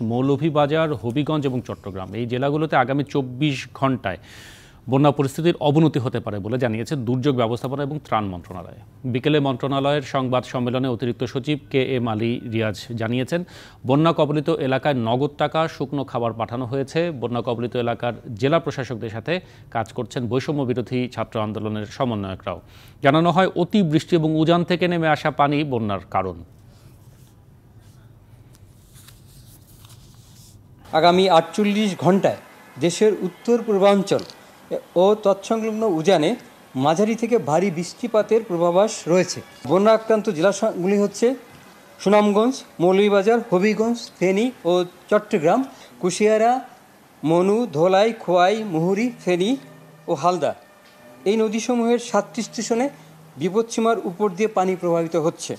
মৌলভীবাজার, হবিগঞ্জ এবং চট্টগ্রাম এই জেলাগুলোতে আগামী ২৪ ঘণ্টায় বন্যা পরিস্থিতির অবনতি হতে পারে বলে জানিয়েছে দুর্যোগ ব্যবস্থাপনা এবং ত্রাণ মন্ত্রণালয়। বিকেলে মন্ত্রণালয়ের সংবাদ সম্মেলনে অতিরিক্ত সচিব KM আলী রিয়াজ জানিয়েছেন, বন্যা কবলিত এলাকায় নগদ টাকা, শুকনো খাবার পাঠানো হয়েছে। বন্যা কবলিত এলাকার জেলা প্রশাসকদের সাথে কাজ করছেন বৈষম্য বিরোধী ছাত্র আন্দোলনের সমন্বয়করাও। জানানো হয়, অতি বৃষ্টি এবং উজান থেকে নেমে আসা পানি বন্যার কারণ। আগামী ৪৮ ঘণ্টায় দেশের উত্তর পূর্বাঞ্চল ও তৎসংলগ্ন উজানে মাঝারি থেকে ভারী বৃষ্টিপাতের পূর্বাভাস রয়েছে। বন্যা আক্রান্ত জেলাগুলি হচ্ছে সুনামগঞ্জ, মৌলভীবাজার, হবিগঞ্জ, ফেনী ও চট্টগ্রাম, কুশিয়ারা, মনু, ধলাই, খোয়াই, মুহুরী, ফেনী ও হালদা। এই নদীসমূহের ৭টি স্টেশনে বিপদসীমার উপর দিয়ে পানি প্রবাহিত হচ্ছে।